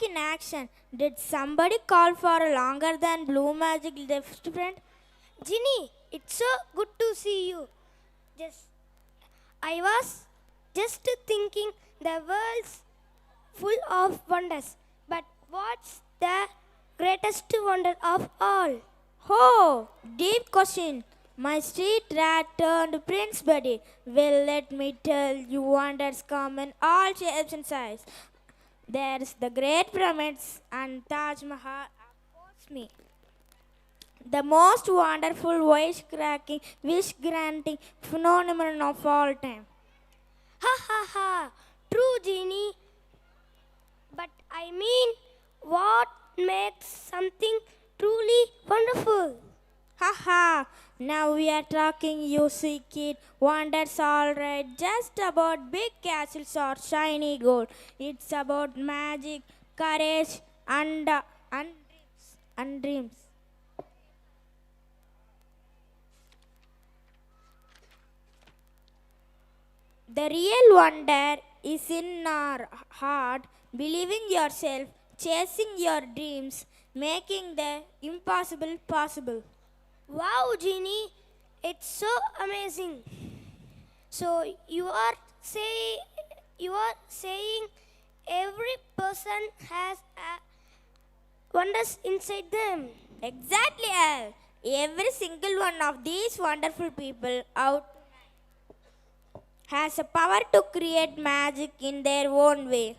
in action. Did somebody call for a longer than blue magic left friend? Ginny, it's so good to see you. Just I was just thinking the world's full of wonders, but what's the greatest wonder of all? Oh, deep question. My street rat turned prince buddy. Well, let me tell you, wonders come in all shapes and sizes. There's the Great Pyramids and Taj Mahal oppose me. The most wonderful, wish-cracking, wish-granting phenomenon of all time. Ha ha ha! True, Ginny. But I mean, what makes something truly wonderful? Haha, now we are talking, you see, kid. Wonders, alright, just about big castles or shiny gold. It's about magic, courage, and dreams. The real wonder is in our heart, believing yourself, chasing your dreams, making the impossible possible. Wow, Ginny, it's so amazing. So you are saying every person has a wonders inside them. Exactly, Al. Every single one of these wonderful people out has a power to create magic in their own way.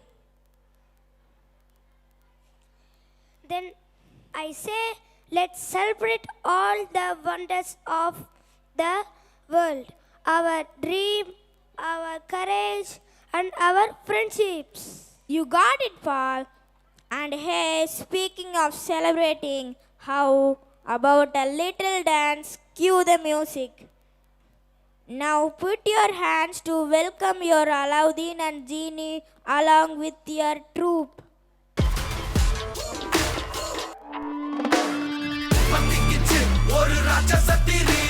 Then I say, let's celebrate all the wonders of the world, our dream, our courage, and our friendships. You got it, Paul. And hey, speaking of celebrating, how about a little dance? Cue the music. Now put your hands to welcome your Alauddin and Genie along with your troupe. ஒரு ராட்சசத்திரி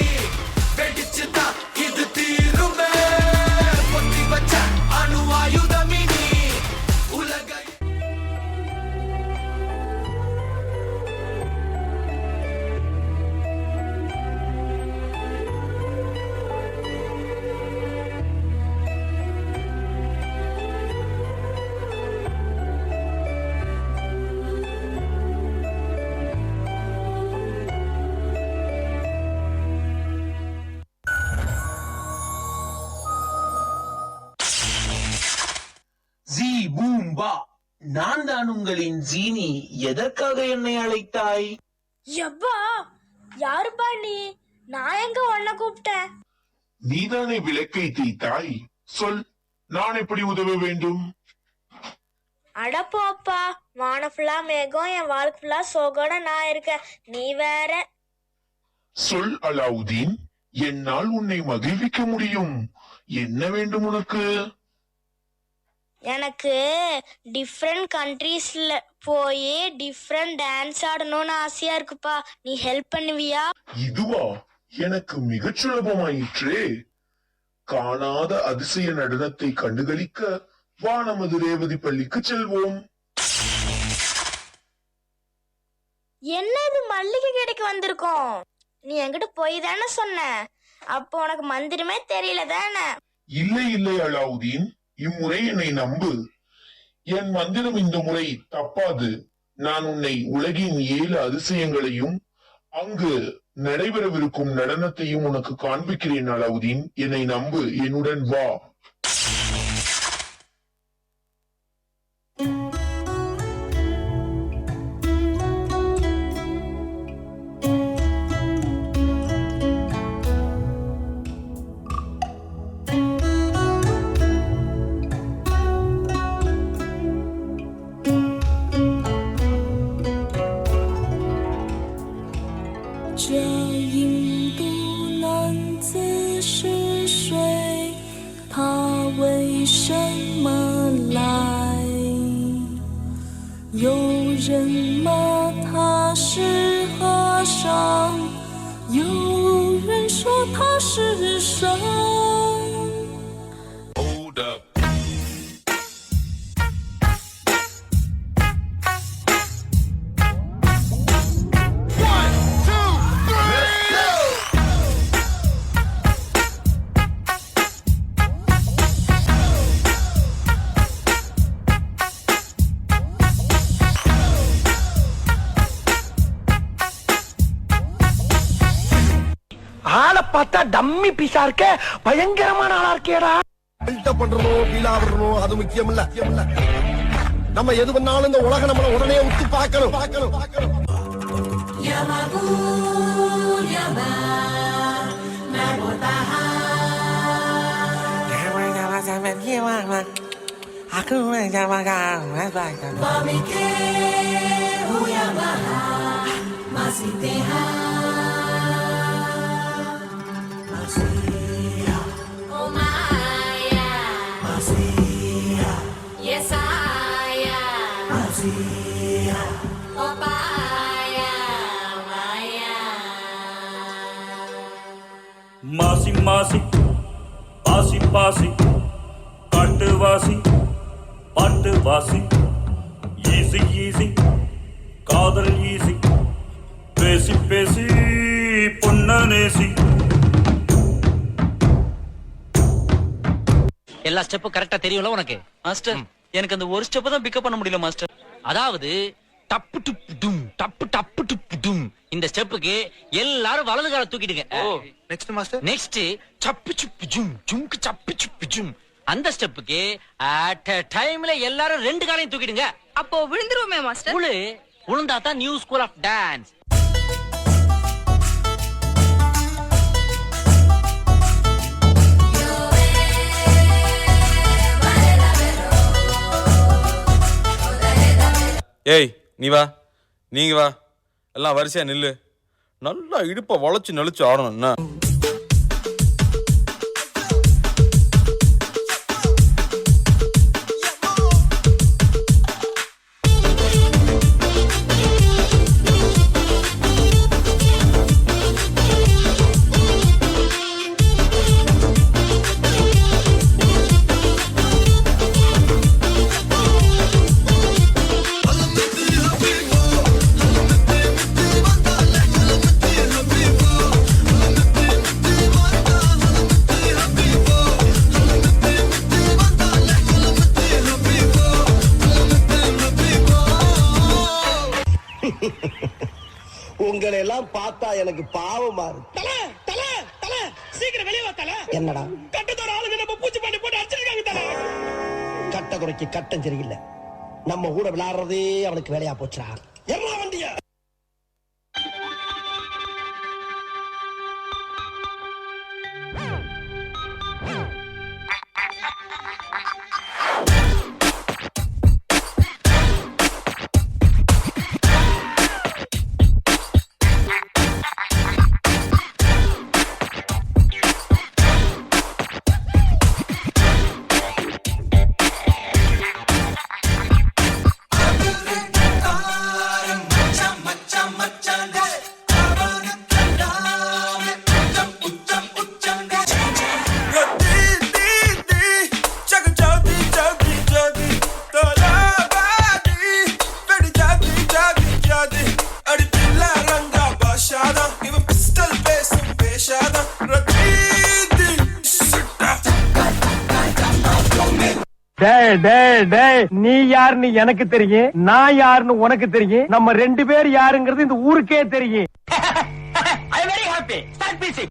வெடிச்சுதா இது தீருமே பொத்தி வச்ச அணு ஆயுதமினி உலகை G பூம்பா, நான் தான் உங்களின் ஜீனி. எதற்காக என்னை அழைத்தாய்? யப்பா, யாருப்பா நீ? நான் எங்க உன்னை கூப்பிட்டேன்? நீதானே விளக்கை தேய்த்தாய். சொல், நான் எப்படி உதவ வேண்டும்? அடப்போப்பா, வானம் ஃபுல்லா மேகம், என் வாழ்க்கை ஃபுல்லா சோகோட நான் இருக்கேன். நீ வேற. சொல் அலாவுதீன், என்னால் உன்னை மகிழ்விக்க முடியும். என்ன வேண்டும் உனக்கு? எனக்கு டிஃப்ரெண்ட் கண்ட்ரீஸ்ல போய் டிஃப்ரெண்ட் டான்ஸ் ஆடணும்னு ஆசையா இருக்குப்பா. நீ ஹெல்ப் பண்ணுவியா? இதுவா? எனக்கு மிகச் சுலபமாயிற்றே. காணாத அதிசய நடனத்தை கண்டுகளிக்க வா நமது ரேவதி பள்ளிக்கு செல்வோம். என்னது, மல்லிகை கடைக்கு வந்திருக்கோம்? நீ என்கிட்ட போய் தானே சொன்ன. அப்போ உனக்கு மந்திரமே தெரியல தானே? இல்லை இல்லை அலாவுதீன், இம்முறை என்னை நம்பு. என் மந்திரம் இந்த முறை தப்பாது. நான் உன்னை உலகின் 7 அதிசயங்களையும் அங்கு நடைபெறவிருக்கும் நடனத்தையும் உனக்கு காண்பிக்கிறேன் அலாவுதீன். என்னை நம்பு, என்னுடன் வா.这印度男子是谁？他为什么来？有人骂他是和尚，有人说他是神。Hold up. பார்த்தா டம்மி பீஸா இருக்க, பயங்கரமான ஆளா இருக்கேடா. பில்டப் பண்றணும், ஃபீல் ஆவறணும், அது முக்கியம் இல்ல. நம்ம எது பண்ணாலும் இந்த உலகம் நம்மள உடனே உத்து பார்க்கணும். Aku menjamakan masih oh Maya masih yes saya masih oh Maya Maya masih pasi pasi katte wasi patte wasi easy காதல் ஈஸி பேசி பொன்னேசி. எல்லா ஸ்டெப்பும் கரெக்டா தெரியும்ல உனக்கு? மாஸ்டர் எனக்கு அந்த ஒரு ஸ்டெப் தான் பிக்கப் பண்ண முடியல மாஸ்டர். அதாவது டப்பு டுப்பு டும் டப்பு டப்பு டுப்பு டும் இந்த ஸ்டெப்புக்கு எல்லாரும் வலது கால தூக்கிடுங்க. Next master. நெக்ஸ்ட் சப்பு சுப்பு ஜும் ஜும்க்கு சப்பு சுப்பு ஜும் அந்த ஸ்டெப்புக்கு அட் a டைம்ல எல்லாரும் ரெண்டு காலையும் தூக்கிடுங்க. அப்போ விழுந்துருவோமே மாஸ்டர்? உளுந்தா தான் நியூ ஸ்கூல் ஆஃப் டான்ஸ். ஏய் நீ வா, நீங்க வா, எல்லாம் வரிசையா நில்லு. நல்லா இடுப்ப வளைச்சு நெளிச்சு ஆடணும். என்ன உங்களை எல்லாம் பார்த்தா எனக்கு பாவமா இருக்கு. சீக்கிரம் வெளியே வா தல. என்னடா கட்டத்தோட ஆளுங்க நம்ம பூச்சி பாண்டி போட்டு அடிச்சிருக்காங்க தல. கட்ட குறைக்கு கட்டம் சரியில்லை. நம்ம கூட விளையாடுறதே அவனுக்கு வேலையா போச்சுடா. என்ன வண்டியா நீ யாருன்னு எனக்கு தெரியும், நான் யாருன்னு உனக்கு தெரியும். நம்ம ரெண்டு பேர் யாருங்கிறது இந்த ஊருக்கே தெரியும். I am very happy. Start music.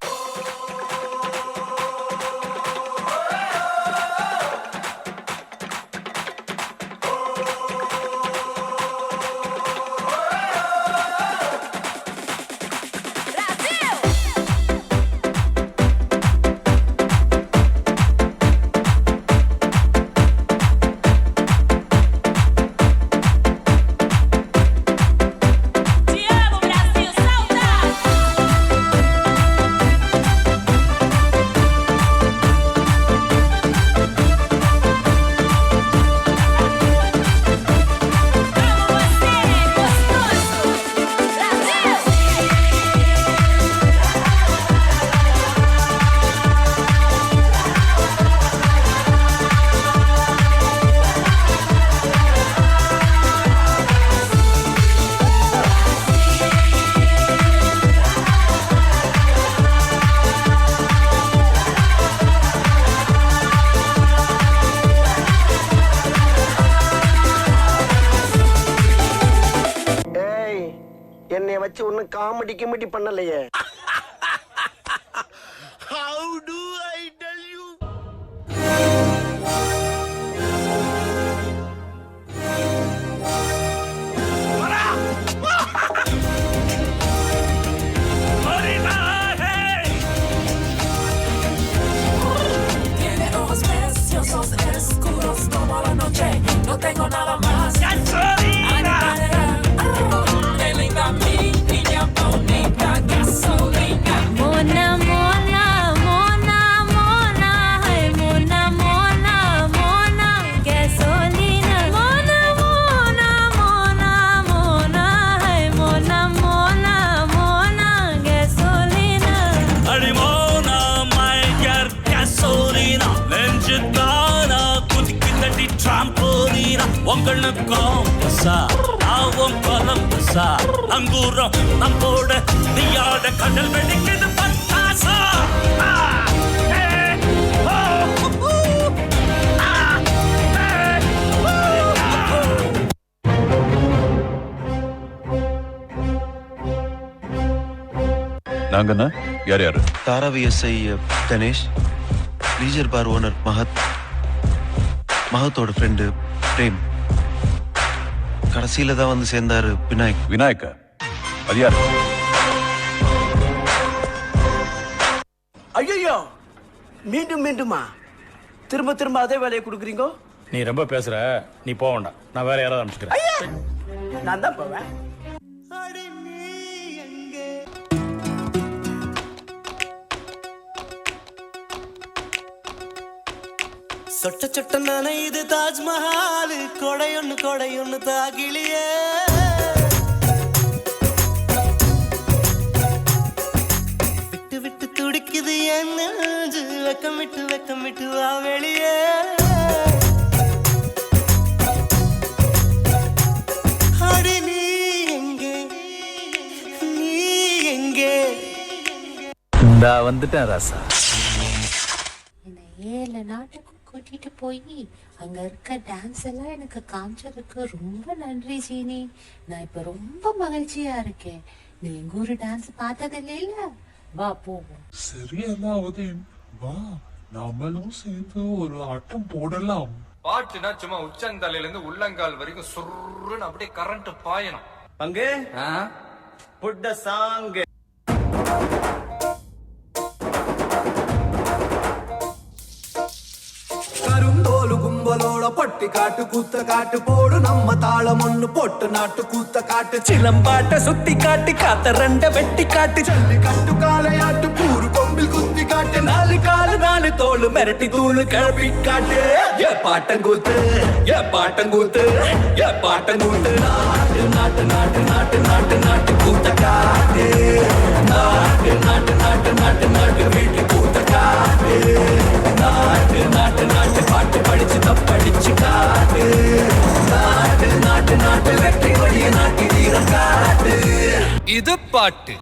என்னைய வச்சு ஒன்னும் காமெடி கிமெடி பண்ணலையே. no tengo nada más. Gasolina. Qué linda mi niña bonita, gasolina. Mona, mona, mona, mona, ay, mona, mona, mona, gasolina. Mona, mona, mona, mona, ay, mona, mona, mona, gasolina. அடிமோனா மையர் gasolina. நெஞ்சுதானா குதிக்குதடி trampolina. உங்களுக்கும் பசா ஆவும் பலம் பசா அங்கூரம் நம்மோட நீயாட கடல் வெடிக்குது பத்தாசா. நாங்கண்ணா யார் யாரு? Dharavi SI Ganesh, leisure பார் owner மகத்தோட friend frame, கடைசியில தான் வந்து சேர்ந்தாரு விநாயக். விநாயக்கா? அது யாரு? ஐயோ மீண்டும் மீண்டுமா திரும்ப திரும்ப அதே வேலையை கொடுக்குறீங்க? நீ ரொம்ப பேசுற, நீ போக வேண்டாம். நான் வேற யாராவது அனுப்பிச்சுக்கிறேன். நான் தான் போவேன். சொட்ட சொட்ட நனையுது தாஜ்மஹால், கொடையொன்னு தாகிலியே. விட்டு விட்டு துடிக்குது என் நெஞ்சு, வெக்கமிட்டு வா வெளியே. அடி நீ எங்கே இந்தா வந்துட்டேன் ராசா. என்னை 7 நாட்டுக்கு கூட்டிட்டு போய் அங்க இருக்க டான்ஸ் எல்லாம் எனக்கு காமிச்சதுக்கு ரொம்ப நன்றி சீனி. நான் இப்ப ரொம்ப மகிழ்ச்சியா இருக்கேன். நீ எங்க ஊரு டான்ஸ் பார்த்ததில்ல இல்ல? வா போவோம். சரியல்லாவது வா, நாமளும் சேர்ந்து ஒரு ஆட்டம் போடலாம். பாட்டுனா சும்மா உச்சந்தலையில இருந்து உள்ளங்கால் வரைக்கும் சுருன்னு அப்படியே கரண்ட் பாயணும். பங்கு புட் த சாங். கருந்தோலு கும்பலோட பட்டி காட்டு கூத்த காட்டு போடு நம்ம தாளம் ஒண்ணு போட்டு நாட்டு கூத்த காட்டு சிலம்பாட்ட சுத்தி காட்டு காத்த ரெண்ட வெட்டி காட்டு ஜல்லி கட்டு காளையாட்டு கூறு கொம்பில் குத்தி காட்டு நாலு காலு நாலு தோளு மிரட்டி தூளு கிளப்பி காட்டு ஏ பாட்டங்கூத்து ஏ பாட்டங்கூத்து ஏ பாட்டங்கூத்து நாட்டு நாட்டு நாட்டு நாட்டு நாட்டு நாட்டு கூத்த காட்டு நாட்டு நாட்டு நாட்டு நாட்டு நாட்டு வீட்டு கூத்த காட்டு நாட்டு நாட்டு நாட்டு பாட்டு படிச்சு தப்படிச்சு காட்டு நாட்டு நாட்டு நாட்டு வெற்றி வழிய நாட்டி வீரம் காட்டு. இது பாட்டு.